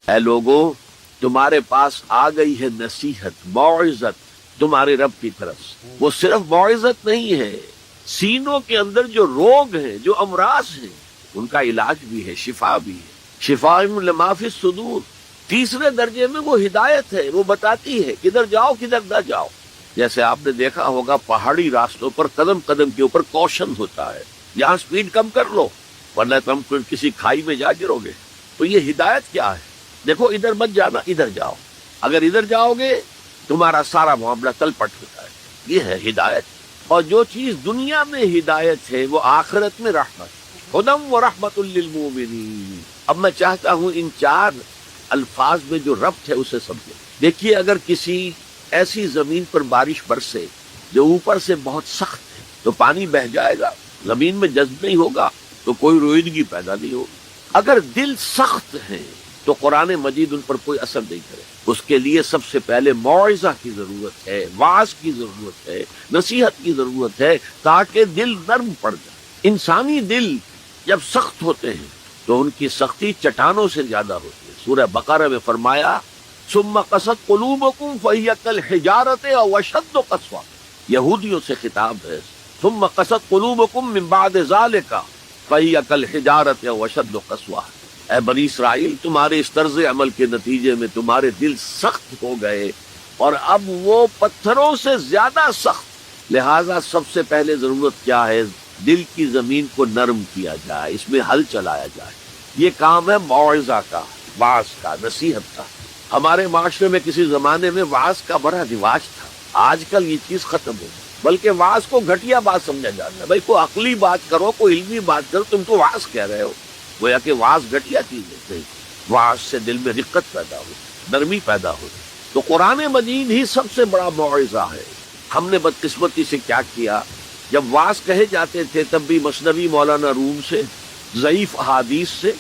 اے لوگو تمہارے پاس آ گئی ہے نصیحت، موعظت تمہارے رب کی طرف سے۔ وہ صرف موعظت نہیں ہے، سینوں کے اندر جو روگ ہیں، جو امراض ہیں، ان کا علاج بھی ہے، شفا بھی ہے۔ شفاء لما فی الصدور۔ تیسرے درجے میں وہ ہدایت ہے، وہ بتاتی ہے کدھر جاؤ کدھر نہ جاؤ۔ جیسے آپ نے دیکھا ہوگا پہاڑی راستوں پر قدم قدم کے اوپر کوشن ہوتا ہے، یہاں سپیڈ کم کر لو ورنہ تم کسی کھائی میں جا گرو گے۔ تو یہ ہدایت کیا ہے؟ دیکھو ادھر مت جانا، ادھر جاؤ، اگر ادھر جاؤ گے تمہارا سارا معاملہ تل پٹ ہوتا ہے۔ یہ ہے ہدایت۔ اور جو چیز دنیا میں ہدایت ہے وہ آخرت میں رحمت، ہدم و رحمت للمؤمنین۔ اب میں چاہتا ہوں ان چار الفاظ میں جو ربط ہے اسے سمجھیں۔ دیکھیے اگر کسی ایسی زمین پر بارش برسے جو اوپر سے بہت سخت ہے تو پانی بہہ جائے گا، زمین میں جذب نہیں ہوگا تو کوئی روئیدگی پیدا نہیں ہوگی۔ اگر دل سخت ہے تو قرآن مجید ان پر کوئی اثر نہیں کرے۔ اس کے لیے سب سے پہلے موعظہ کی ضرورت ہے، وعظ کی ضرورت ہے، نصیحت کی ضرورت ہے تاکہ دل نرم پڑ جائے۔ انسانی دل جب سخت ہوتے ہیں تو ان کی سختی چٹانوں سے زیادہ ہوتی ہے۔ سورہ بقرہ میں فرمایا ثم قست قلوبکم فہی کالحجارۃ او اشد قسوہ۔ یہودیوں سے خطاب ہے، ثم قست قلوبکم من بعد ذلک فہی کالحجارۃ او اشد قسوہ۔ اے بنی اسرائیل، تمہارے اس طرز عمل کے نتیجے میں تمہارے دل سخت ہو گئے اور اب وہ پتھروں سے زیادہ سخت۔ لہذا سب سے پہلے ضرورت کیا ہے؟ دل کی زمین کو نرم کیا جائے، اس میں حل چلایا جائے۔ یہ کام ہے موعظہ کا، وعظ کا، نصیحت کا۔ ہمارے معاشرے میں کسی زمانے میں وعظ کا بڑا رواج تھا، آج کل یہ چیز ختم ہو گئی، بلکہ وعظ کو گھٹیا بات سمجھا جاتا ہے۔ بھائی کوئی عقلی بات کرو، کوئی علمی بات کرو، تم تو وعظ کہہ رہے ہو۔ گویا کہ وعظ گھٹیا چیز نہیں، وعظ سے دل میں رقت پیدا ہو، نرمی پیدا ہو۔ تو قرآن مجید ہی سب سے بڑا موعظہ ہے۔ ہم نے بدقسمتی سے کیا کیا، جب وعظ کہے جاتے تھے تب بھی مثنوی مولانا روم سے، ضعیف احادیث سے،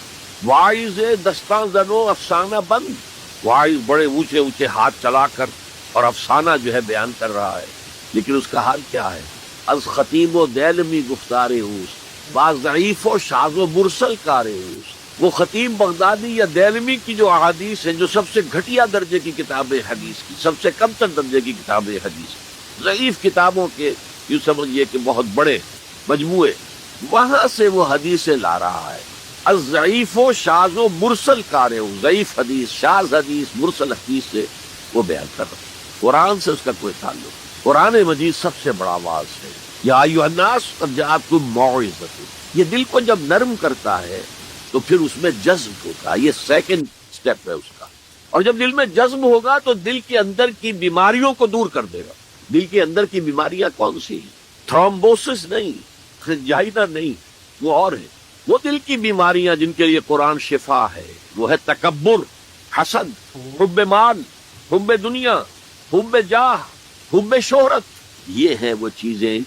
واعظ دستاں زنو افسانہ بند، واعظ بڑے اونچے اونچے ہاتھ چلا کر اور افسانہ جو ہے بیان کر رہا ہے، لیکن اس کا حال کیا ہے؟ از خطیب و دیلمی گفتار اوس، بعض ضعیف و شاذ و مرسل کار اوس۔ وہ خطیب بغدادی یا دیلمی کی جو احادیث ہیں، جو سب سے گھٹیا درجے کی کتاب حدیث کی، سب سے کم تر درجے کی کتاب حدیث، ضعیف کتابوں کے یوں سمجھیے کہ بہت بڑے مجموعے، وہاں سے وہ حدیثیں لا رہا ہے۔ الضعیف و شاذ و مرسل کار اوس، ضعیف حدیث، شاذ حدیث، مرسل حدیث سے وہ بیان کر رہا ہے۔ قرآن سے اس کا کوئی تعلق۔ قرآن مجید سب سے بڑا واعظ ہے۔ یا ایھا الناس قد جاءتکم موعظۃ۔ یہ دل کو جب نرم کرتا ہے تو پھر اس میں جذب ہوتا ہے، یہ سیکنڈ سٹیپ ہے اس کا۔ اور جب دل میں جذب ہوگا تو دل کے اندر کی بیماریوں کو دور کر دے گا۔ دل کے اندر کی بیماریاں کون سی ہیں؟ تھرومبوسس نہیں، خنجائنا نہیں، وہ اور ہے۔ وہ دل کی بیماریاں جن کے لیے قرآن شفا ہے، وہ ہے تکبر، حسد، حب مال، حب دنیا، حب جاہ، حب شہرت۔ یہ ہیں وہ چیزیں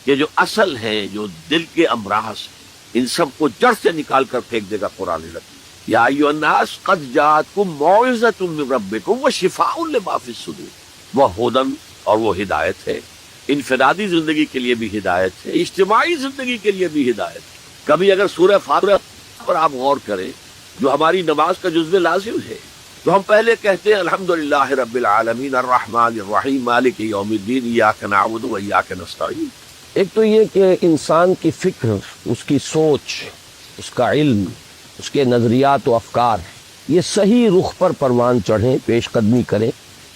کہ جو اصل ہیں، جو دل کے امراض ہیں، ان سب کو جڑ سے نکال کر پھینک دے گا قرآن حکیم۔ یا ایھا الناس قد جاءتکم موعظۃ من ربکم وشفاء لما فی الصدور۔ وہ ہدن اور وہ ہدایت ہے، انفرادی زندگی کے لیے بھی ہدایت ہے، اجتماعی زندگی کے لیے بھی ہدایت ہے۔ کبھی اگر سورہ فاتحہ پر آپ غور کریں جو ہماری نماز کا جزو لازم ہے، تو ہم پہلے کہتے ہیں الحمدللہ رب العالمین الرحمن الرحیم مالک یوم الدین ایاک نعبد و ایاک نستعین۔ ایک تو یہ کہ انسان کی فکر، اس کی سوچ، اس کا علم، اس کے نظریات و افکار یہ صحیح رخ پر پروان چڑھیں، پیش قدمی کریں۔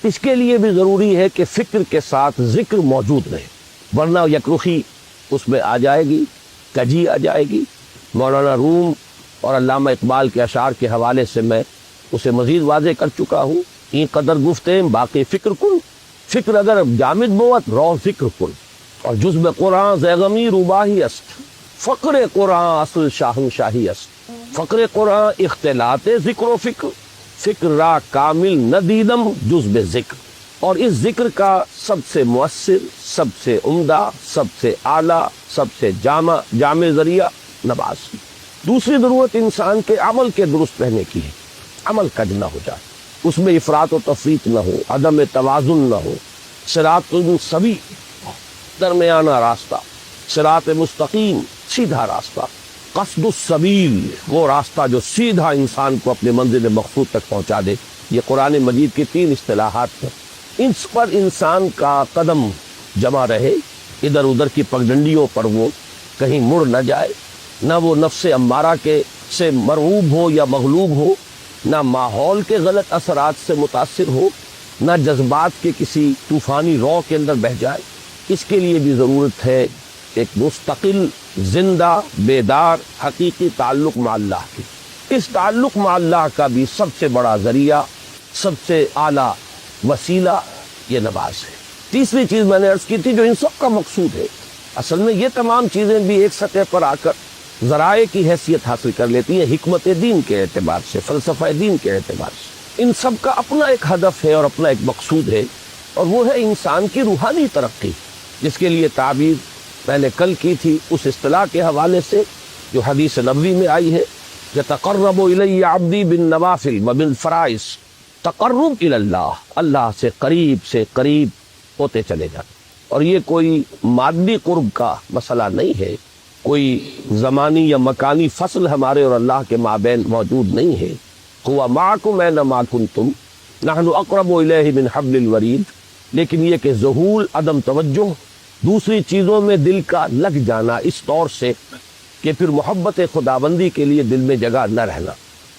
اس کے لیے بھی ضروری ہے کہ فکر کے ساتھ ذکر موجود رہے، ورنہ یکرخی اس میں آ جائے گی، کجی آ جائے گی۔ مولانا روم اور علامہ اقبال کے اشعار کے حوالے سے میں اسے مزید واضح کر چکا ہوں۔ این قدر گفتے باقی فکر کن، فکر اگر جامد بوت رو فکر کن، اور جزب قرآن زیغمی روباہی است، فقر قرآن اصل شاہی است، فقر قرآن اختلاط ذکر و فکر، فکر را کامل ندیدم جزب ذکر۔ اور اس ذکر کا سب سے مؤثر، سب سے عمدہ، سب سے اعلیٰ، سب سے جامع ذریعہ نماز۔ دوسری ضرورت انسان کے عمل کے درست رہنے کی ہے، عمل کج نہ ہو جائے، اس میں افراط و تفریط نہ ہو، عدم توازن نہ ہو، صراط سوی، درمیانہ راستہ، صراط مستقیم، سیدھا راستہ۔ قصد السبیل، وہ راستہ جو سیدھا انسان کو اپنے منزل مقصود تک پہنچا دے۔ یہ قرآن مجید کی 3 اصطلاحات ہیں، اس پر انسان کا قدم جمع رہے، ادھر ادھر کی پگڈنڈیوں پر وہ کہیں مڑ نہ جائے، نہ وہ نفس امارہ کے سے مرعوب ہو یا مغلوب ہو، نہ ماحول کے غلط اثرات سے متاثر ہو، نہ جذبات کے کسی طوفانی رو کے اندر بہہ جائے۔ اس کے لیے بھی ضرورت ہے ایک مستقل، زندہ، بیدار، حقیقی تعلق مع اللہ کی۔ اس تعلق مع اللہ کا بھی سب سے بڑا ذریعہ، سب سے اعلیٰ وسیلہ یہ نماز ہے۔ تیسری چیز میں نے عرض کی تھی جو ان سب کا مقصود ہے، اصل میں یہ تمام چیزیں بھی ایک سطح پر آ کر ذرائع کی حیثیت حاصل کر لیتی ہیں، حکمت دین کے اعتبار سے، فلسفہ دین کے اعتبار سے۔ ان سب کا اپنا ایک ہدف ہے اور اپنا ایک مقصود ہے، اور وہ ہے انسان کی روحانی ترقی، جس کے لیے تعبیر میں نے کل کی تھی اس اصطلاح کے حوالے سے جو حدیث نبوی میں آئی ہے، یتقرب الی عبدی بالنوافل وبالفرائض، تقرب الی اللہ، اللہ سے قریب ہوتے چلے جاتے۔ اور یہ کوئی مادی قرب کا مسئلہ نہیں ہے، کوئی زمانی یا مکانی فصل ہمارے اور اللہ کے مابین موجود نہیں ہے۔ ہوا معکم اینما کنتم نحن اقرب الیہ من حبل الورید، لیکن یہ کہ ذہول، عدم توجہ، دوسری چیزوں میں دل کا لگ جانا اس طور سے کہ پھر محبت خداوندی کے لیے دل میں جگہ نہ رہنا،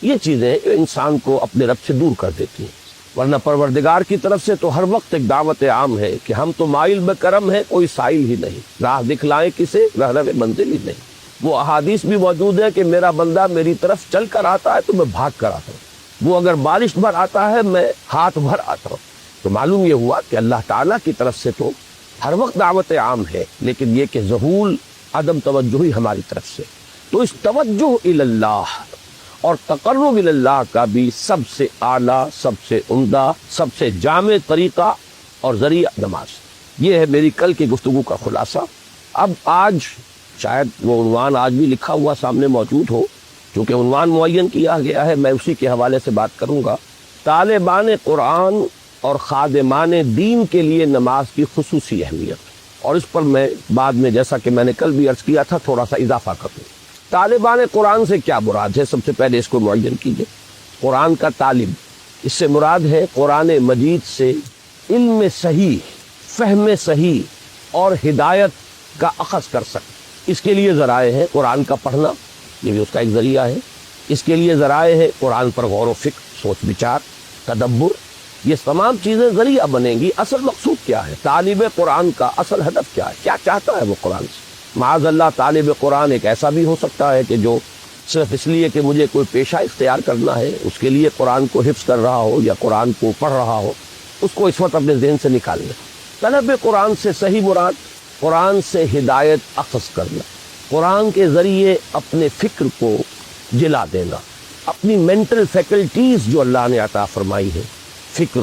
یہ چیزیں جو انسان کو اپنے رب سے دور کر دیتی ہیں۔ ورنہ پروردگار کی طرف سے تو ہر وقت ایک دعوت عام ہے کہ ہم تو مائل بکرم ہیں، کوئی سائل ہی نہیں، راہ دکھلائیں کسے، رہنم منزل ہی نہیں۔ وہ احادیث بھی موجود ہے کہ میرا بندہ میری طرف چل کر آتا ہے تو میں بھاگ کر آتا ہوں، وہ اگر بارش بھر آتا ہے میں ہاتھ بھر آتا ہوں۔ تو معلوم یہ ہوا کہ اللہ تعالیٰ کی طرف سے تو ہر وقت دعوت عام ہے، لیکن یہ کہ ظہول، عدم توجہی ہماری طرف سے۔ تو اس توجہ الی اللہ اور تقرب الی اللہ کا بھی سب سے اعلیٰ، سب سے عمدہ، سب سے جامع طریقہ اور ذریعہ نماز۔ یہ ہے میری کل کی گفتگو کا خلاصہ۔ اب آج شاید وہ عنوان آج بھی لکھا ہوا سامنے موجود ہو، چونکہ عنوان معین کیا گیا ہے، میں اسی کے حوالے سے بات کروں گا۔ طالبان قرآن اور خادمان دین کے لیے نماز کی خصوصی اہمیت، اور اس پر میں بعد میں، جیسا کہ میں نے کل بھی عرض کیا تھا، تھوڑا سا اضافہ کروں۔ طالبان قرآن سے کیا مراد ہے؟ سب سے پہلے اس کو معین کیجئے۔ قرآن کا طالب، اس سے مراد ہے قرآن مجید سے علم صحیح، فہم صحیح اور ہدایت کا اخذ کر سکے۔ اس کے لیے ذرائع ہے قرآن کا پڑھنا، یہ بھی اس کا ایک ذریعہ ہے۔ اس کے لیے ذرائع ہے قرآن پر غور و فکر، سوچ بچار، تدبر، یہ تمام چیزیں ذریعہ بنیں گی۔ اصل مقصود کیا ہے؟ طالب قرآن کا اصل ہدف کیا ہے؟ کیا چاہتا ہے وہ قرآن سے؟ معاذ اللہ طالب قرآن ایک ایسا بھی ہو سکتا ہے کہ جو صرف اس لیے کہ مجھے کوئی پیشہ اختیار کرنا ہے، اس کے لیے قرآن کو حفظ کر رہا ہو یا قرآن کو پڑھ رہا ہو، اس کو اس وقت اپنے ذہن سے نکال لیں۔ طلب قرآن سے صحیح مراد قرآن سے ہدایت اخذ کرنا، قرآن کے ذریعے اپنے فکر کو جلا دینا، اپنی مینٹل فیکلٹیز جو اللہ نے عطا فرمائی ہے، فکر،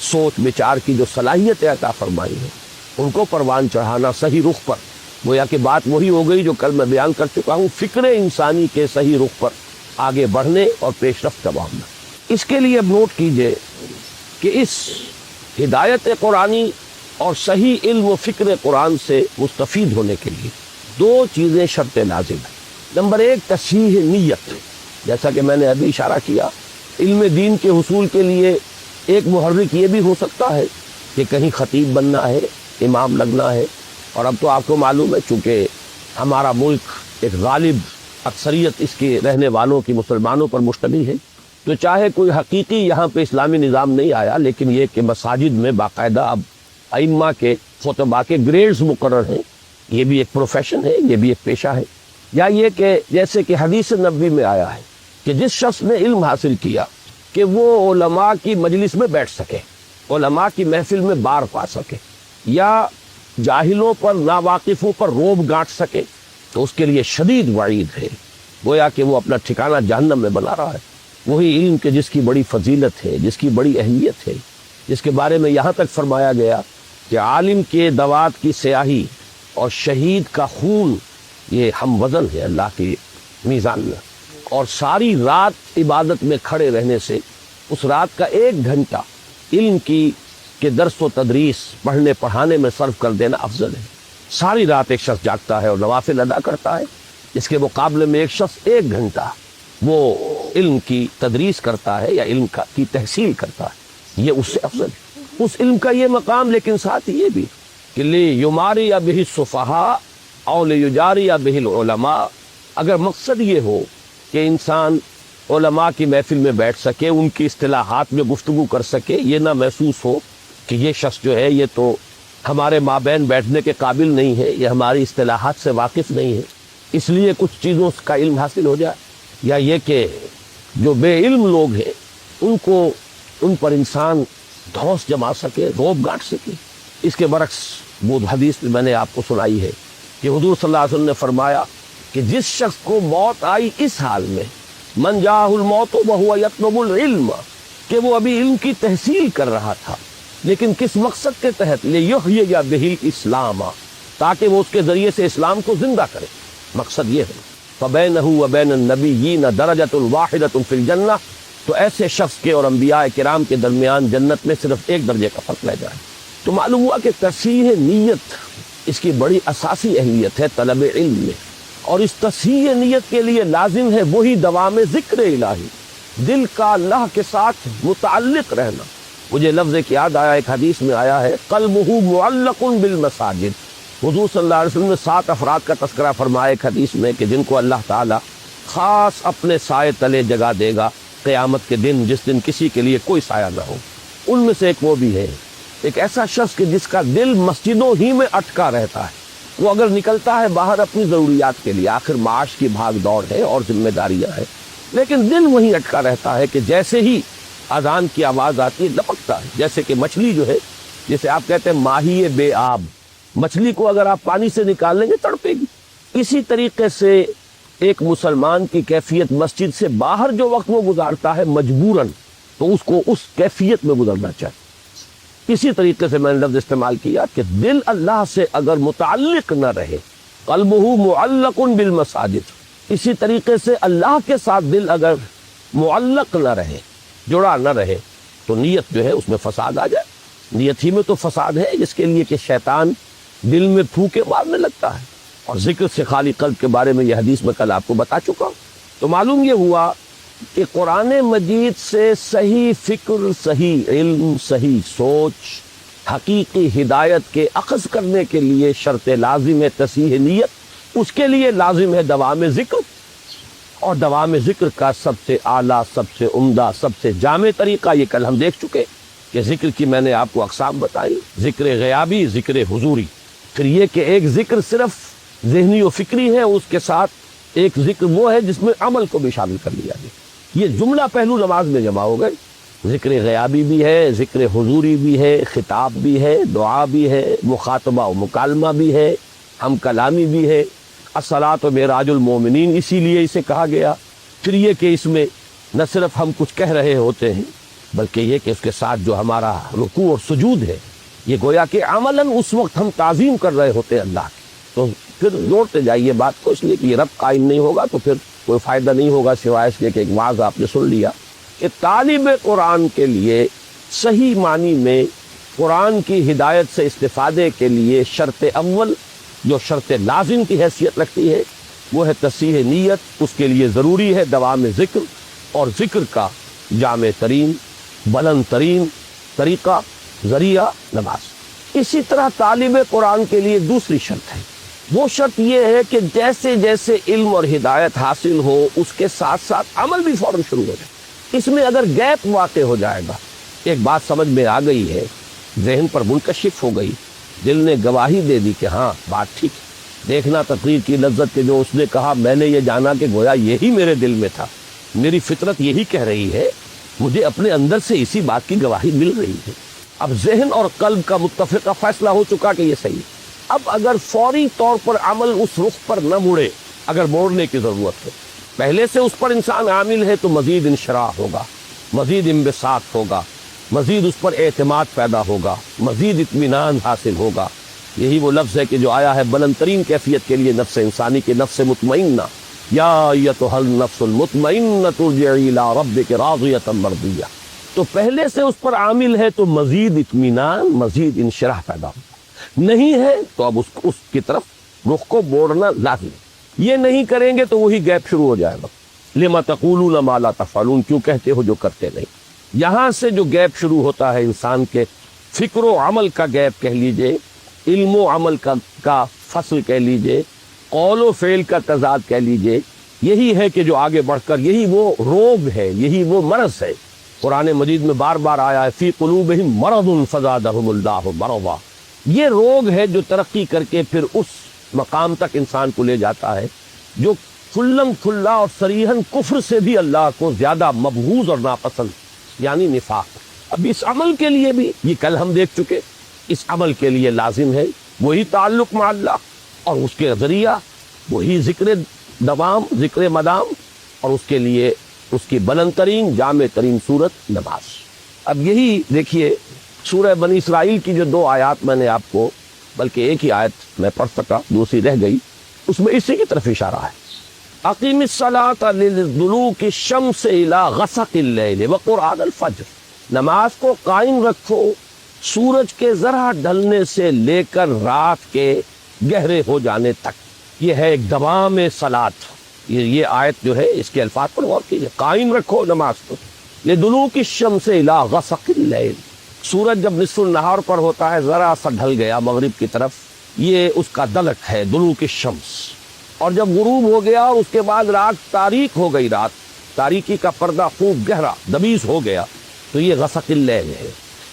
سوچ بچار کی جو صلاحیت عطا فرمائی ہے، ان کو پروان چڑھانا صحیح رخ پر۔ گویا کہ بات وہی ہو گئی جو کل میں بیان کر چکا ہوں، فکر انسانی کے صحیح رخ پر آگے بڑھنے اور پیش رفت کا معاملہ۔ اس کے لیے اب نوٹ کیجئے کہ اس ہدایت قرآنی اور صحیح علم و فکر قرآن سے مستفید ہونے کے لیے 2 چیزیں شرط لازم ہیں۔ نمبر 1 تصحیح نیت، جیسا کہ میں نے ابھی اشارہ کیا، علم دین کے حصول کے لیے ایک محرک یہ بھی ہو سکتا ہے کہ کہیں خطیب بننا ہے، امام لگنا ہے، اور اب تو آپ کو معلوم ہے چونکہ ہمارا ملک ایک غالب اکثریت اس کے رہنے والوں کی مسلمانوں پر مشتمل ہے، تو چاہے کوئی حقیقی یہاں پہ اسلامی نظام نہیں آیا، لیکن یہ کہ مساجد میں باقاعدہ اب ائمہ کے خطباء کے گریڈز مقرر ہیں، یہ بھی ایک پروفیشن ہے، یہ بھی ایک پیشہ ہے۔ یا یہ کہ جیسے کہ حدیث نبوی میں آیا ہے کہ جس شخص نے علم حاصل کیا کہ وہ علماء کی مجلس میں بیٹھ سکے، علماء کی محفل میں بار پا سکے، یا جاہلوں پر، ناواقفوں پر روب گانٹ سکے، تو اس کے لیے شدید وعید ہے، گویا کہ وہ اپنا ٹھکانہ جہنم میں بنا رہا ہے۔ وہی علم کے جس کی بڑی فضیلت ہے، جس کی بڑی اہمیت ہے، جس کے بارے میں یہاں تک فرمایا گیا کہ عالم کے دوات کی سیاہی اور شہید کا خون یہ ہم وزن ہے اللہ کے میزان میں، اور ساری رات عبادت میں کھڑے رہنے سے اس رات کا 1 گھنٹہ علم کی کہ درس و تدریس، پڑھنے پڑھانے میں صرف کر دینا افضل ہے۔ ساری رات ایک شخص جاگتا ہے اور نوافل ادا کرتا ہے، اس کے مقابلے میں ایک شخص 1 گھنٹہ وہ علم کی تدریس کرتا ہے یا علم کی تحصیل کرتا ہے، یہ اس سے افضل ہے اس علم کا یہ مقام۔ لیکن ساتھ یہ بھی کہ لیماری بہ السفہاء او لیجاری بہ العلماء، اگر مقصد یہ ہو کہ انسان علماء کی محفل میں بیٹھ سکے، ان کی اصطلاحات میں گفتگو کر سکے، یہ نہ محسوس ہو کہ یہ شخص جو ہے یہ تو ہمارے مابین بیٹھنے کے قابل نہیں ہے، یہ ہماری اصطلاحات سے واقف نہیں ہے، اس لیے کچھ چیزوں کا علم حاصل ہو جائے، یا یہ کہ جو بے علم لوگ ہیں ان پر انسان دھوس جما سکے، روب گاٹ سکے۔ اس کے برعکس وہ حدیث میں نے آپ کو سنائی ہے کہ حضور صلی اللہ علیہ وسلم نے فرمایا کہ جس شخص کو موت آئی اس حال میں، من جاءہ الموت وہو یطلب العلم، کہ وہ ابھی علم کی تحصیل کر رہا تھا، لیکن کس مقصد کے تحت؟ لیحیی بہ الاسلام، تاکہ وہ اس کے ذریعے سے اسلام کو زندہ کرے، مقصد یہ ہے۔ فبینہ وبین النبیین درجۃ واحدۃ فی الجنہ، تو ایسے شخص کے اور انبیاء کرام کے درمیان جنت میں صرف 1 درجے کا فرق رہ جائے۔ تو معلوم ہوا کہ تصحیح نیت اس کی بڑی اساسی اہمیت ہے طلب علم میں، اور اس تصحیح نیت کے لیے لازم ہے وہی دوام ذکر الہی، دل کا اللہ کے ساتھ متعلق رہنا۔ مجھے لفظ ایک یاد آیا، ایک حدیث میں آیا ہے قلبہ معلق بالمساجد، حضور صلی اللہ علیہ وسلم نے 7 افراد کا تذکرہ فرمایا ایک حدیث میں کہ جن کو اللہ تعالیٰ خاص اپنے سائے تلے جگہ دے گا قیامت کے دن، جس دن کسی کے لیے کوئی سایہ نہ ہو۔ ان میں سے ایک وہ بھی ہے، ایک ایسا شخص کہ جس کا دل مسجدوں ہی میں اٹکا رہتا ہے، وہ اگر نکلتا ہے باہر اپنی ضروریات کے لیے، آخر معاش کی بھاگ دوڑ ہے اور ذمہ داریاں ہیں، لیکن دل وہیں اٹکا رہتا ہے کہ جیسے ہی اذان کی آواز آتی ہے لپکتا ہے، جیسے کہ مچھلی جو ہے، جسے آپ کہتے ہیں ماہی بے آب، مچھلی کو اگر آپ پانی سے نکال لیں گے تڑپے گی۔ اسی طریقے سے ایک مسلمان کی کیفیت مسجد سے باہر جو وقت وہ گزارتا ہے مجبوراً، تو اس کو اس کیفیت میں گزرنا چاہیے۔ اسی طریقے سے میں نے لفظ استعمال کیا کہ دل اللہ سے اگر متعلق نہ رہے، قلبہ معلق بالمساجد، اسی طریقے سے اللہ کے ساتھ دل اگر معلق نہ رہے، جڑا نہ رہے، تو نیت جو ہے اس میں فساد آ جائے۔ نیت ہی میں تو فساد ہے، جس کے لیے کہ شیطان دل میں پھونکے مارنے لگتا ہے، اور ذکر سے خالی قلب کے بارے میں یہ حدیث میں کل آپ کو بتا چکا ہوں۔ تو معلوم یہ ہوا کہ قرآن مجید سے صحیح فکر، صحیح علم، صحیح سوچ، حقیقی ہدایت کے اخذ کرنے کے لیے شرط لازم ہے تصحیح نیت، اس کے لیے لازم ہے دوام ذکر، اور دوام ذکر کا سب سے اعلیٰ، سب سے عمدہ، سب سے جامع طریقہ یہ کل ہم دیکھ چکے کہ ذکر کی میں نے آپ کو اقسام بتائی، ذکر غیابی، ذکر حضوری، پھر یہ کہ ایک ذکر صرف ذہنی و فکری ہے، اس کے ساتھ ایک ذکر وہ ہے جس میں عمل کو بھی شامل کر لیا گیا۔ یہ جملہ پہلو نماز میں جمع ہو گئے، ذکر غیابی بھی ہے، ذکر حضوری بھی ہے، خطاب بھی ہے، دعا بھی ہے، مخاطبہ و مکالمہ بھی ہے، ہم کلامی بھی ہے، الصلاۃ و معراج المومنین اسی لیے اسے کہا گیا۔ پھر یہ کہ اس میں نہ صرف ہم کچھ کہہ رہے ہوتے ہیں، بلکہ یہ کہ اس کے ساتھ جو ہمارا رکوع اور سجود ہے، یہ گویا کہ عملاً اس وقت ہم تعظیم کر رہے ہوتے ہیں اللہ کی۔ تو پھر جوڑتے جائیے بات کو، اس لیے کہ یہ رب قائم نہیں ہوگا تو پھر کوئی فائدہ نہیں ہوگا، سوائے اس کے کہ ایک واعظ آپ نے سن لیا کہ طالب قرآن کے لیے صحیح معنی میں قرآن کی ہدایت سے استفادے کے لیے شرط اول جو شرط لازم کی حیثیت رکھتی ہے وہ ہے تصحیح نیت، اس کے لیے ضروری ہے دوام ذکر، اور ذکر کا جامع ترین، بلند ترین طریقہ، ذریعہ نماز۔ اسی طرح طالب قرآن کے لیے دوسری شرط ہے، وہ شرط یہ ہے کہ جیسے جیسے علم اور ہدایت حاصل ہو اس کے ساتھ ساتھ عمل بھی فوراً شروع ہو جائے۔ اس میں اگر گیپ واقع ہو جائے گا، ایک بات سمجھ میں آ گئی ہے، ذہن پر منکشف ہو گئی، دل نے گواہی دے دی کہ ہاں بات ٹھیک ہے، دیکھنا تقریر کی لذت کے جو اس نے کہا، میں نے یہ جانا کہ گویا یہی میرے دل میں تھا، میری فطرت یہی کہہ رہی ہے، مجھے اپنے اندر سے اسی بات کی گواہی مل رہی ہے۔ اب ذہن اور قلب کا متفقہ فیصلہ ہو چکا کہ یہ صحیح ہے۔ اب اگر فوری طور پر عمل اس رخ پر نہ مڑے، اگر موڑنے کی ضرورت ہے، پہلے سے اس پر انسان عامل ہے تو مزید انشراح ہوگا، مزید انبساط ہوگا، مزید اس پر اعتماد پیدا ہوگا، مزید اطمینان حاصل ہوگا۔ یہی وہ لفظ ہے کہ جو آیا ہے بلند ترین کیفیت کے لیے نفس انسانی کے نفس مطمئنہ، یا ایتھا النفس المطمئنہ ارجعی الی ربک راضیۃ مرضیہ۔ تو پہلے سے اس پر عامل ہے تو مزید اطمینان، مزید انشراح پیدا ہوگا، نہیں ہے تو اب اس کی طرف رخ کو موڑنا لازم ہے۔ یہ نہیں کریں گے تو وہی گیپ شروع ہو جائے گا. لما تقولون ما لا تفعلون، کیوں کہتے ہو جو کرتے نہیں. یہاں سے جو گیپ شروع ہوتا ہے انسان کے فکر و عمل کا گیپ کہہ لیجئے، علم و عمل کا فصل کہہ لیجئے، قول و فعل کا تضاد کہہ لیجئے، یہی ہے کہ جو آگے بڑھ کر یہی وہ روگ ہے، یہی وہ مرض ہے. قرآن مجید میں بار بار آیا ہے فی قلوبہم مرض فزادہم اللہ مرضا. یہ روگ ہے جو ترقی کر کے پھر اس مقام تک انسان کو لے جاتا ہے جو کھلم کھلا اور صریحاً کفر سے بھی اللہ کو زیادہ مبغوض اور ناپسند، یعنی نفاق. اب اس عمل کے لیے بھی یہ کل ہم دیکھ چکے، اس عمل کے لیے لازم ہے وہی تعلق مع اللہ، اور اس کے ذریعہ وہی ذکر دوام، ذکر مدام، اور اس کے لیے اس کی بلند ترین جامع ترین صورت نماز. اب یہی دیکھیے سورہ بنی اسرائیل کی جو 2 آیات میں نے آپ کو، بلکہ ایک ہی آیت میں پڑھ سکا، دوسری رہ گئی، اس میں اسی کی طرف اشارہ ہے. اقیم الصلاۃ لدلوک الشمس الی غسق اللیل وقرآن الفجر، نماز کو قائم رکھو سورج کے ذرا ڈھلنے سے لے کر رات کے گہرے ہو جانے تک. یہ ہے ایک دوام صلاۃ. یہ آیت جو ہے اس کے الفاظ پر غور کیجیے. قائم رکھو نماز کو لدلوک الشمس الی غسق اللیل، سورج جب نصف النہار پر ہوتا ہے، ذرا سا ڈھل گیا مغرب کی طرف، یہ اس کا دلک ہے دلوک الشمس. اور جب غروب ہو گیا اور اس کے بعد رات تاریک ہو گئی، رات تاریکی کا پردہ خوب گہرا دبیز ہو گیا، تو یہ غسق اللیل ہے.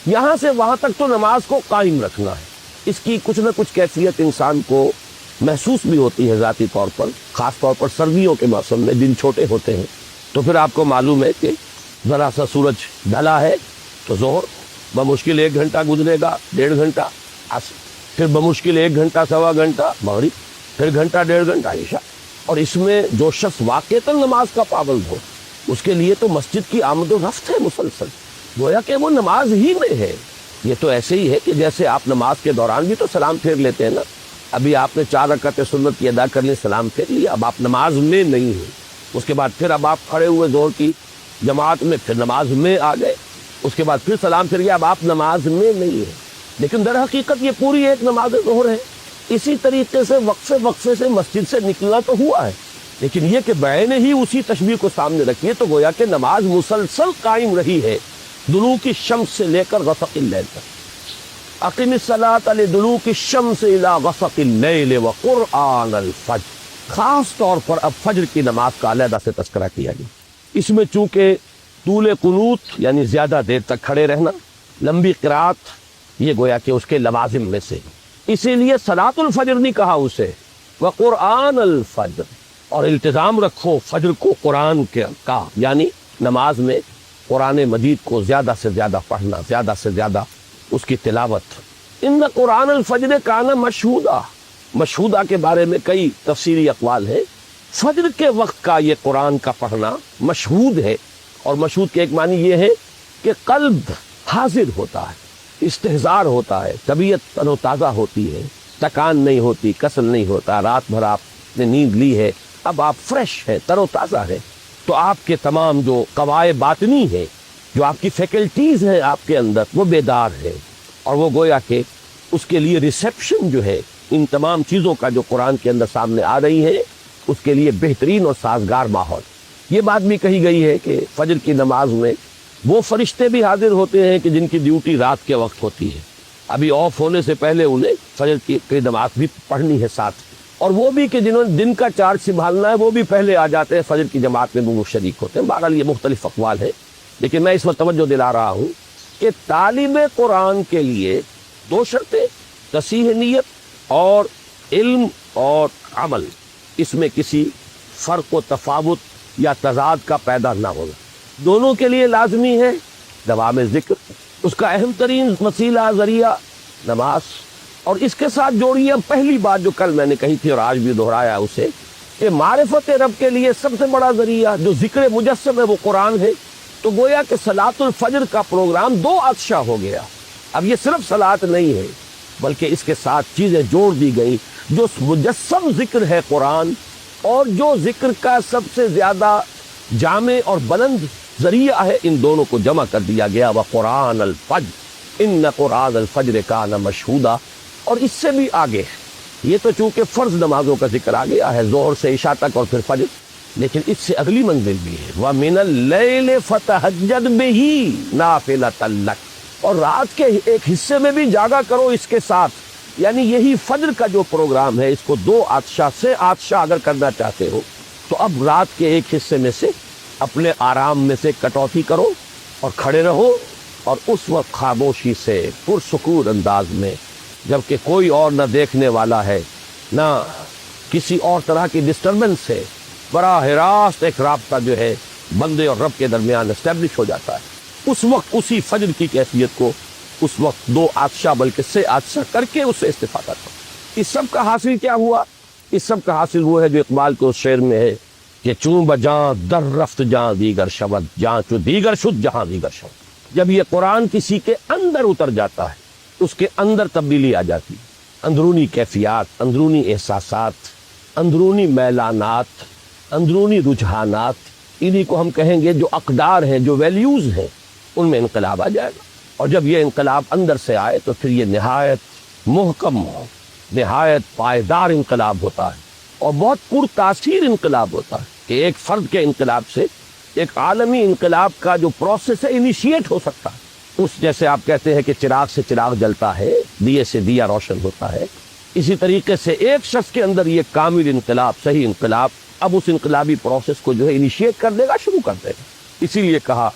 یہاں سے وہاں تک تو نماز کو قائم رکھنا ہے. اس کی کچھ نہ کچھ کیفیت انسان کو محسوس بھی ہوتی ہے ذاتی طور پر، خاص طور پر سردیوں کے موسم میں دن چھوٹے ہوتے ہیں. تو پھر آپ کو معلوم ہے کہ ذرا سا سورج ڈھلا ہے تو ظہر بمشکل 1 گھنٹہ گزرے گا، 1.5 گھنٹہ عصر، پھر بمشکل 1 گھنٹہ سوا گھنٹہ مغرب، پھر گھنٹہ 1.5 گھنٹہ عشاء. اور اس میں جو شخص واقعتاً نماز کا پابند ہو، اس کے لیے تو مسجد کی آمد و رفت ہے مسلسل، گویا کہ وہ نماز ہی میں ہے. یہ تو ایسے ہی ہے کہ جیسے آپ نماز کے دوران بھی تو سلام پھیر لیتے ہیں نا. ابھی آپ نے 4 رکعت سنت کی ادا کر لی، سلام پھیر لیا، اب آپ نماز میں نہیں ہیں. اس کے بعد پھر اب آپ کھڑے ہوئے ظہر کی جماعت میں، پھر نماز میں آ گئے، اس کے بعد پھر سلام پھر گیا، اب آپ نماز میں نہیں ہیں. لیکن در حقیقت یہ پوری ایک نماز ظہر ہے. اسی طریقے سے وقفے سے مسجد سے نکلنا تو ہوا ہے، لیکن یہ کہ بعین ہی اسی تشبیہ کو سامنے رکھیے تو گویا کہ نماز مسلسل قائم رہی ہے دلوک الشمس سے لے کر غسق اللیل تک. اقیم الصلاۃ لدلوک الشمس الی غسق اللیل وقرآن الفجر. خاص طور پر اب فجر کی نماز کا علیحدہ سے تذکرہ کیا گیا. اس میں چونکہ طول قنوت یعنی زیادہ دیر تک کھڑے رہنا، لمبی قرات، یہ گویا کہ اس کے لوازم میں سے، اسی لیے صلاۃ الفجر نہیں کہا اسے، وقرآن الفجر. اور التزام رکھو فجر کو قرآن کا، یعنی نماز میں قرآن مجید کو زیادہ سے زیادہ پڑھنا، زیادہ سے زیادہ اس کی تلاوت. ان قرآن الفجر کان مشہودا، مشہودا کے بارے میں کئی تفسیری اقوال ہے. فجر کے وقت کا یہ قرآن کا پڑھنا مشہود ہے، اور مشہود کے ایک معنی یہ ہے کہ قلب حاضر ہوتا ہے، استحضار ہوتا ہے، طبیعت تر و تازہ ہوتی ہے، تکان نہیں ہوتی، کسل نہیں ہوتا. رات بھر آپ نے نیند لی ہے، اب آپ فریش ہے، تر و تازہ ہے، تو آپ کے تمام جو قوائے باطنی ہے، جو آپ کی فیکلٹیز ہیں آپ کے اندر، وہ بیدار ہے. اور وہ گویا کہ اس کے لیے ریسیپشن جو ہے ان تمام چیزوں کا جو قرآن کے اندر سامنے آ رہی ہے، اس کے لیے بہترین اور سازگار ماحول. یہ بات بھی کہی گئی ہے کہ فجر کی نماز میں وہ فرشتے بھی حاضر ہوتے ہیں کہ جن کی ڈیوٹی رات کے وقت ہوتی ہے، ابھی آف ہونے سے پہلے انہیں فجر کی نماز بھی پڑھنی ہے ساتھ. اور وہ بھی کہ جنہوں نے دن کا چارج سنبھالنا ہے، وہ بھی پہلے آ جاتے ہیں فجر کی جماعت میں، وہ شریک ہوتے ہیں. بہرحال یہ مختلف اقوال ہے، لیکن میں اس وقت توجہ دلا رہا ہوں کہ طالب قرآن کے لیے 2 شرطیں، تصحیح نیت اور علم اور عمل، اس میں کسی فرق و تفاوت یا تضاد کا پیدا نہ ہونا، دونوں کے لیے لازمی ہے دوام ذکر. اس کا اہم ترین وسیلہ ذریعہ نماز. اور اس کے ساتھ جوڑیے پہلی بات جو کل میں نے کہی تھی اور آج بھی دہرایا اسے، کہ معرفت رب کے لیے سب سے بڑا ذریعہ جو ذکر مجسم ہے وہ قرآن ہے. تو گویا کہ صلاۃ الفجر کا پروگرام 2 عطشہ ہو گیا. اب یہ صرف صلاۃ نہیں ہے، بلکہ اس کے ساتھ چیزیں جوڑ دی گئی جو مجسم ذکر ہے قرآن، اور جو ذکر کا سب سے زیادہ جامع اور بلند ذریعہ ہے، ان دونوں کو جمع کر دیا گیا. وقرآن الفجر ان قرآن الفجر کان مشہودا. اور اس سے بھی آگے یہ تو چونکہ فرض نمازوں کا ذکر آ گیا ہے، ظہر سے عشاء تک اور پھر فجر، لیکن اس سے اگلی منزل بھی ہے، وَمِنَ اللَّيْلِ فَتَهَجَّدْ بِهِ نَافِلَةً لَكَ، اور رات کے ایک حصے میں بھی جاگا کرو اس کے ساتھ، یعنی یہی فجر کا جو پروگرام ہے، اس کو 2 آتشاں سے آتشاں اگر کرنا چاہتے ہو تو اب رات کے ایک حصے میں سے اپنے آرام میں سے کٹوتی کرو اور کھڑے رہو، اور اس وقت خاموشی سے پرسکون انداز میں، جبکہ کوئی اور نہ دیکھنے والا ہے نہ کسی اور طرح کی ڈسٹربنس ہے، براہ راست ایک رابطہ جو ہے بندے اور رب کے درمیان اسٹیبلش ہو جاتا ہے۔ اس وقت اسی فجر کی کیفیت کو اس وقت 2 آتشاں بلکہ 6 آتشاں کر کے اس سے استفادہ کرو۔ اس سب کا حاصل کیا ہوا؟ اس سب کا حاصل وہ ہے جو اقبال کے اس شعر میں ہے کہ چوں بجاں در رفت جاں دیگر شود، جاں چو دیگر شد جہاں دیگر شود۔ جب یہ قرآن کسی کے اندر اتر جاتا ہے اس کے اندر تبدیلی آ جاتی، اندرونی کیفیات، اندرونی احساسات، اندرونی میلانات، اندرونی رجحانات، انہی کو ہم کہیں گے جو اقدار ہیں، جو ویلیوز ہیں، ان میں انقلاب آ جائے گا۔ اور جب یہ انقلاب اندر سے آئے تو پھر یہ نہایت محکم، نہایت پائیدار انقلاب ہوتا ہے، اور بہت پرتاثیر انقلاب ہوتا ہے کہ ایک فرد کے انقلاب سے ایک عالمی انقلاب کا جو پروسیس ہے انیشیٹ ہو سکتا ہے۔ اس جیسے آپ کہتے ہیں کہ چراغ سے چراغ جلتا ہے، دیے سے دیا روشن ہوتا ہے، اسی طریقے سے ایک شخص کے اندر یہ کامل انقلاب، صحیح انقلاب، اب اس انقلابی پروسیس کو جو ہے انیشیٹ کر دے گا، شروع کر دے گا۔ اسی لیے کہا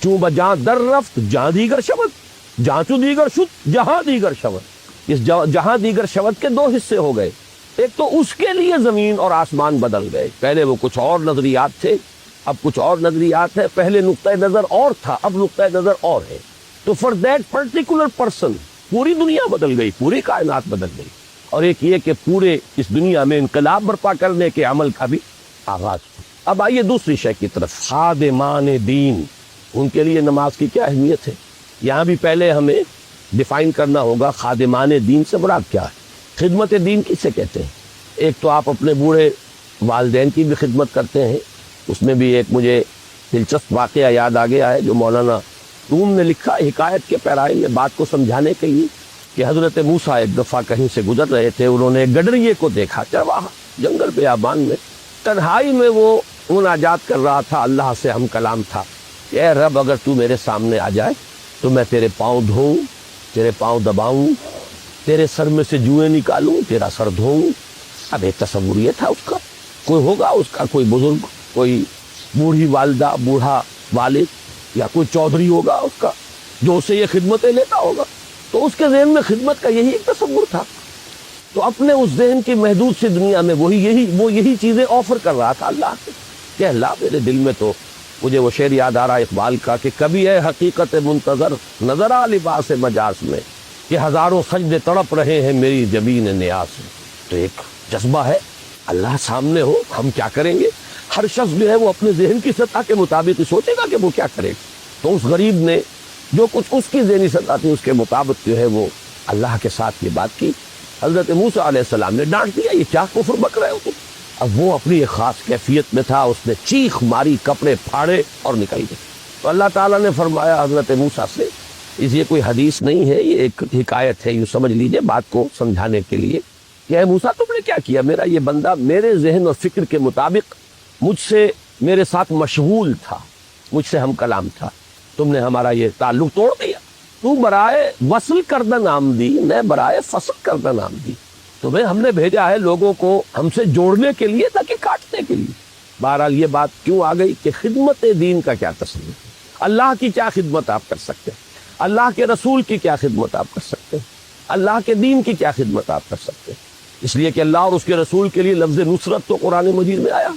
چوں بجاں در رفت جہاں دیگر شود، جہاں چو دیگر شد جہاں دیگر شود۔ اس جہاں دیگر شود کے 2 حصے ہو گئے، ایک تو اس کے لیے زمین اور آسمان بدل گئے، پہلے وہ کچھ اور نظریات تھے، اب کچھ اور نظریات ہے، پہلے نقطۂ نظر اور تھا، اب نقطۂ نظر اور ہے، تو فار دیٹ پرٹیکولر پرسن پوری دنیا بدل گئی، پوری کائنات بدل گئی۔ اور ایک یہ کہ پورے اس دنیا میں انقلاب برپا کرنے کے عمل کا بھی آغاز ہو۔ اب آئیے دوسری شے کی طرف، خادمان دین، ان کے لیے نماز کی کیا اہمیت ہے؟ یہاں بھی پہلے ہمیں ڈیفائن کرنا ہوگا خادمان دین سے مراد کیا ہے۔ خدمت دین کسے کہتے ہیں؟ ایک تو آپ اپنے بوڑھے والدین کی بھی خدمت کرتے ہیں، اس میں بھی ایک مجھے دلچسپ واقعہ یاد آ گیا ہے جو مولانا روم نے لکھا حکایت کے پیرائی میں بات کو سمجھانے کے لیے، کہ حضرت موسیٰ ایک دفعہ کہیں سے گزر رہے تھے، انہوں نے گڈریے کو دیکھا، چرواہا جنگل بیابان میں تنہائی میں وہ مناجات کر رہا تھا، اللہ سے ہم کلام تھا کہ اے رب اگر تو میرے سامنے آ جائے تو میں تیرے پاؤں دھوؤں، تیرے پاؤں دباؤں، تیرے سر میں سے جوئیں نکالوں، تیرا سر دھوؤں۔ اب ایک تصور یہ تھا اس کا، کوئی ہوگا اس کا کوئی بزرگ، کوئی بوڑھی والدہ، بوڑھا والد، یا کوئی چودھری ہوگا اس کا جو اسے یہ خدمتیں لیتا ہوگا، تو اس کے ذہن میں خدمت کا یہی ایک تصور تھا۔ تو اپنے اس ذہن کی محدود سی دنیا میں وہ یہی چیزیں آفر کر رہا تھا اللہ سے کہ اللہ میرے دل میں تو مجھے وہ شعر یاد آ رہا اقبال کا کہ کبھی ہے حقیقت منتظر نظر آ لباس مجاز میں کہ ہزاروں سجدے تڑپ رہے ہیں میری جبین نیاز میں۔ تو ایک جذبہ ہے اللہ سامنے ہو ہم کیا کریں گے، ہر شخص جو ہے وہ اپنے ذہن کی سطح کے مطابق سوچے گا کہ وہ کیا کرے گا۔ تو اس غریب نے جو کچھ اس کی ذہنی سطح تھی اس کے مطابق جو ہے وہ اللہ کے ساتھ یہ بات کی۔ حضرت موسیٰ علیہ السلام نے ڈانٹ دیا، یہ کیا کفر بک رہے ہو تم۔ اب وہ اپنی ایک خاص کیفیت میں تھا، اس نے چیخ ماری، کپڑے پھاڑے اور نکل گئے۔ تو اللہ تعالیٰ نے فرمایا حضرت موسیٰ سے، یہ کوئی حدیث نہیں ہے، یہ ایک حکایت ہے، یوں سمجھ لیجئے بات کو سمجھانے کے لیے کہ اے موسیٰ تم نے کیا کیا، میرا یہ بندہ میرے ذہن اور فکر کے مطابق مجھ سے میرے ساتھ مشغول تھا، مجھ سے ہم کلام تھا، تم نے ہمارا یہ تعلق توڑ دیا۔ تو برائے وصل کردن آمدی نہ برائے فصل کردن آمدی، تمہیں ہم نے بھیجا ہے لوگوں کو ہم سے جوڑنے کے لیے نہ کہ کاٹنے کے لیے۔ بہرحال یہ بات کیوں آ گئی کہ خدمت دین کا کیا تصور ہے، اللہ کی کیا خدمت آپ کر سکتے ہیں، اللہ کے رسول کی کیا خدمت آپ کر سکتے ہیں، اللہ کے دین کی کیا خدمت آپ کر سکتے ہیں۔ اس لیے کہ اللہ اور اس کے رسول کے لیے لفظ نصرت تو قرآن مجید میں آیا،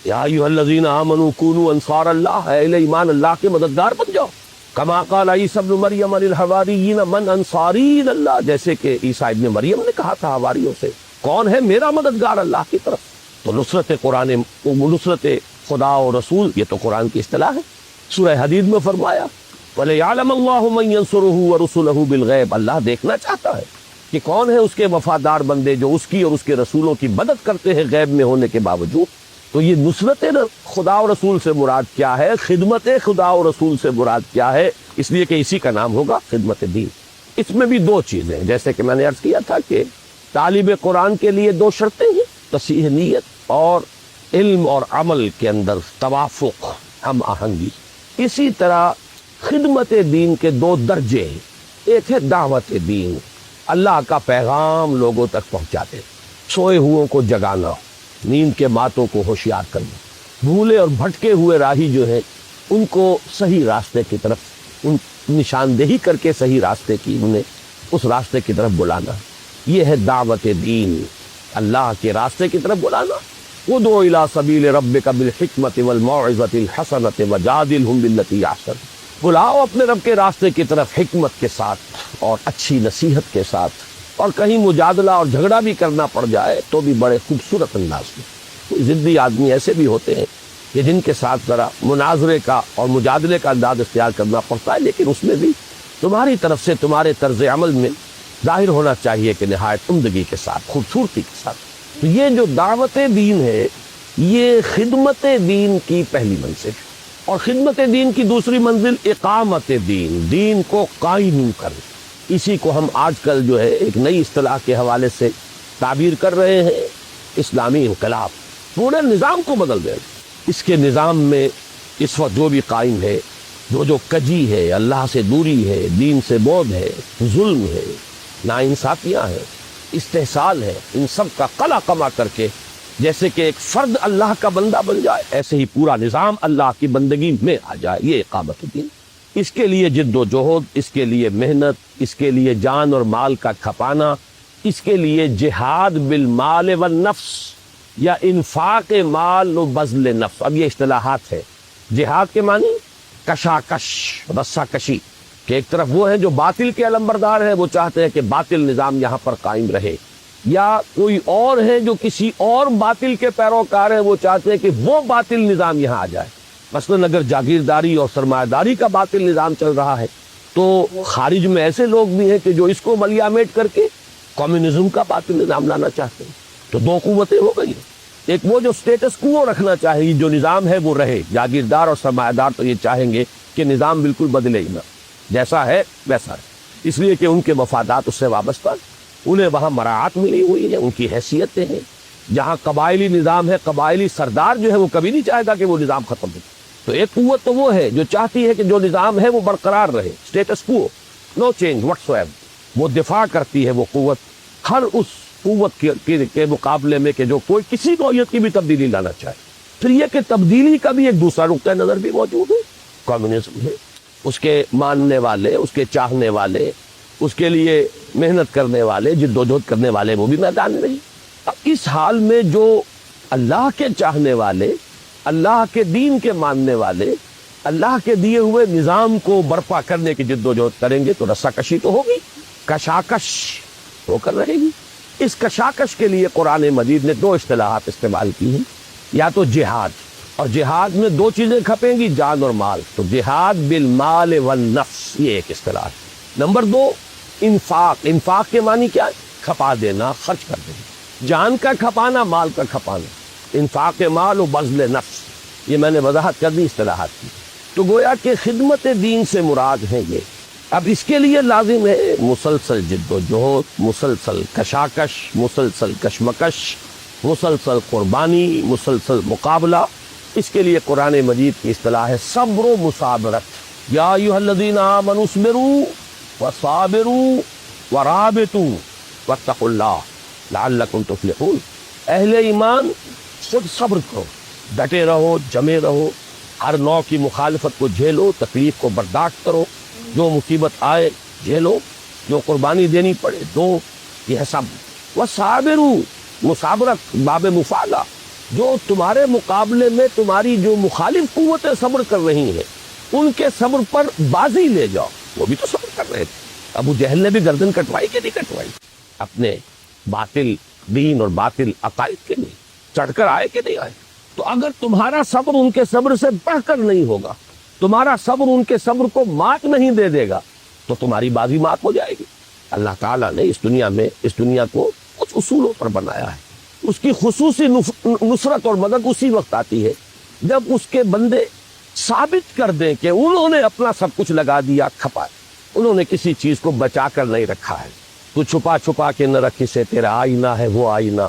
یا ایھا الذین آمنوا کونوا انصار اللہ، اے اہل ایمان اللہ کے مددگار بن جاؤ۔ کما قال عیسی ابن مریم للحواریین من انصاری الی اللہ، جیسے کہ عیسیٰ ابن مریم نے کہا تھا حواریوں سے کون ہے میرا مددگار اللہ کی طرف۔ تو نصرت قرآن، نصرت خدا و رسول، یہ تو قرآن کی اصطلاح ہے۔ سورہ حدید میں فرمایا وَلِيَعْلَمَ اللَّهُ مَن يَنصُرُهُ وَرُسُلَهُ بِالْغَیْبِ، اللہ دیکھنا چاہتا ہے کہ کون ہے اس کے وفادار بندے جو اس کی اور اس کے رسولوں کی مدد کرتے ہیں غیب میں ہونے کے باوجود۔ تو یہ نصرت خدا و رسول سے مراد کیا ہے، خدمت خدا و رسول سے مراد کیا ہے، اس لیے کہ اسی کا نام ہوگا خدمت دین۔ اس میں بھی دو چیزیں، جیسے کہ میں نے عرض کیا تھا کہ طالب قرآن کے لیے دو شرطیں ہیں، تصحیح نیت اور علم اور عمل کے اندر توافق، ہم آہنگی۔ اسی طرح خدمت دین کے دو درجے ہیں، ایک ہے دعوت دین، اللہ کا پیغام لوگوں تک پہنچا دے، سوئے ہوئوں کو جگانا، نیند کے ماتوں کو ہوشیار کرنا، بھولے اور بھٹکے ہوئے راہی جو ہیں ان کو صحیح راستے کی طرف، ان نشاندہی کر کے صحیح راستے کی انہیں اس راستے کی طرف بلانا، یہ ہے دعوت دین، اللہ کے راستے کی طرف بلانا۔ ادعو الی سبیل ربک بالحکمت والموعظۃ الحسنۃ وجادلھم باللتی احسن، بلاؤ اپنے رب کے راستے کی طرف حکمت کے ساتھ اور اچھی نصیحت کے ساتھ، اور کہیں مجادلہ اور جھگڑا بھی کرنا پڑ جائے تو بھی بڑے خوبصورت انداز میں۔ کوئی ضدی آدمی ایسے بھی ہوتے ہیں کہ جن کے ساتھ ذرا مناظرے کا اور مجادلے کا انداز اختیار کرنا پڑتا ہے، لیکن اس میں بھی تمہاری طرف سے تمہارے طرز عمل میں ظاہر ہونا چاہیے کہ نہایت عمدگی کے ساتھ، خوبصورتی کے ساتھ۔ تو یہ جو دعوت دین ہے یہ خدمت دین کی پہلی منزل ہے، اور خدمت دین کی دوسری منزل اقامت دین، دین کو قائم کرنا۔ اسی کو ہم آج کل جو ہے ایک نئی اصطلاح کے حوالے سے تعبیر کر رہے ہیں، اسلامی انقلاب، پورے نظام کو بدل دے۔ اس کے نظام میں اس وقت جو بھی قائم ہے، جو کجی ہے، اللہ سے دوری ہے، دین سے بعد ہے، ظلم ہے، ناانصافیاں ہیں، استحصال ہے، ان سب کا قلع کما کر کے جیسے کہ ایک فرد اللہ کا بندہ بن جائے، ایسے ہی پورا نظام اللہ کی بندگی میں آ جائے، یہ اقامت دین۔ اس کے لیے جد و جہد، اس کے لیے محنت، اس کے لیے جان اور مال کا کھپانا، اس کے لیے جہاد بالمال والنفس یا انفاق مال و بذل نفس۔ اب یہ اصطلاحات ہے۔ جہاد کے معنی کشاکش، رسہ کشی، کہ ایک طرف وہ ہیں جو باطل کے علمبردار ہیں، وہ چاہتے ہیں کہ باطل نظام یہاں پر قائم رہے، یا کوئی اور ہے جو کسی اور باطل کے پیروکار ہیں، وہ چاہتے ہیں کہ وہ باطل نظام یہاں آ جائے۔ مثلا اگر جاگیرداری اور سرمایہ داری کا باطل نظام چل رہا ہے تو خارج میں ایسے لوگ بھی ہیں کہ جو اس کو ملیامیٹ کر کے کمیونزم کا باطل نظام لانا چاہتے ہیں۔ تو دو قوتیں ہو گئی، ایک وہ جو سٹیٹس کو رکھنا چاہے، جو نظام ہے وہ رہے، جاگیردار اور سرمایہ دار تو یہ چاہیں گے کہ نظام بالکل بدلے ہی نہ، جیسا ہے ویسا ہے، اس لیے کہ ان کے مفادات اس سے وابستہ، انہیں وہاں مراعات ملی ہوئی ہے، ان کی حیثیتیں ہیں۔ جہاں قبائلی نظام ہے، قبائلی سردار جو ہے وہ کبھی نہیں چاہے گا کہ وہ نظام ختم ہو۔ تو ایک قوت تو وہ ہے جو چاہتی ہے کہ جو نظام ہے وہ برقرار رہے، سٹیٹس کو، نو چینج واٹس ایور۔ وہ دفاع کرتی ہے وہ قوت ہر اس قوت کے مقابلے میں کہ جو کوئی کسی نوعیت کی بھی تبدیلی لانا چاہے۔ پھر یہ کہ تبدیلی کا بھی ایک دوسرا نقطہ نظر بھی موجود ہے، کمیونزم ہے، اس کے ماننے والے، اس کے چاہنے والے، اس کے لیے محنت کرنے والے، جد و جہد کرنے والے وہ بھی میدان میں نہیں۔ اب اس حال میں جو اللہ کے چاہنے والے، اللہ کے دین کے ماننے والے، اللہ کے دیے ہوئے نظام کو برپا کرنے کی جد و جہد کریں گے تو رسہ کشی تو ہوگی، کشاکش ہو کر رہے گی۔ اس کشاکش کے لیے قرآن مجید نے دو اصطلاحات استعمال کی ہیں، یا تو جہاد، اور جہاد میں دو چیزیں کھپیں گی، جان اور مال، تو جہاد بالمال والنفس، یہ ایک اصطلاح ہے۔ نمبر دو انفاق، انفاق کے معنی کیا ہے؟ کھپا دینا، خرچ کر دینا، جان کا کھپانا، مال کا کھپانا، انفاق مال و بذل نفس، یہ میں نے وضاحت کر دی اصطلاحات کی۔ تو گویا کہ خدمت دین سے مراد ہے یہ۔ اب اس کے لیے لازم ہے مسلسل جد و جہد، مسلسل کشاکش، مسلسل کشمکش، مسلسل قربانی، مسلسل مقابلہ۔ اس کے لیے قرآن مجید کی اصطلاح ہے صبر و مصابرت۔ یا ایھا الذین آمنوا اصبروا وصابروا ورابطوا واتقوا اللہ لعلکم تفلحون۔ اہل ایمان خود صبر کرو، ڈٹے رہو، جمے رہو، ہر نوع کی مخالفت کو جھیلو، تکلیف کو برداشت کرو، جو مصیبت آئے جھیلو، جو قربانی دینی پڑے دو، یہ ہے صبر۔ وصابروا، مصابرت باب مفعلہ، جو تمہارے مقابلے میں تمہاری جو مخالف قوتیں صبر کر رہی ہیں ان کے صبر پر بازی لے جاؤ، وہ بھی تو صبر کر رہے تھے۔ ابو جہل نے بھی گردن کٹوائی کہ نہیں کٹوائی؟ اپنے باطل دین اور باطل عقائد کے لیے چڑھ کر آئے کہ نہیں آئے؟ تو اگر تمہارا صبر ان کے صبر سے بڑھ کر نہیں ہوگا، تمہارا صبر ان کے صبر کو مات نہیں دے دے گا، تو تمہاری بازی مات ہو جائے گی۔ اللہ تعالیٰ نے اس دنیا کو کچھ اصولوں پر بنایا ہے۔ اس کی خصوصی نصرت اور مدد اسی وقت آتی ہے جب اس کے بندے ثابت کر دیں کہ انہوں نے اپنا سب کچھ لگا دیا، کھپا، انہوں نے کسی چیز کو بچا کر نہیں رکھا ہے۔ تو چھپا چھپا کے نہ رکھ اسے، تیرا آئینہ ہے وہ آئینہ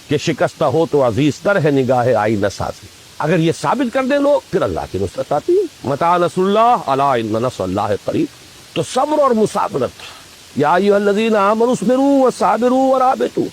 کہ شکستہ ہو تو عزیز تر ہے نگاہ آئینہ سازی۔ اگر یہ ثابت کر دیں لوگ پھر اللہ کی نصرت آتی ہے۔ متى نصر اللہ الا ان نصر اللہ قریب۔ تو صبر اور مصابرت، یا ایھا الذین آمنوا اصبروا وصابروا ورابطوا،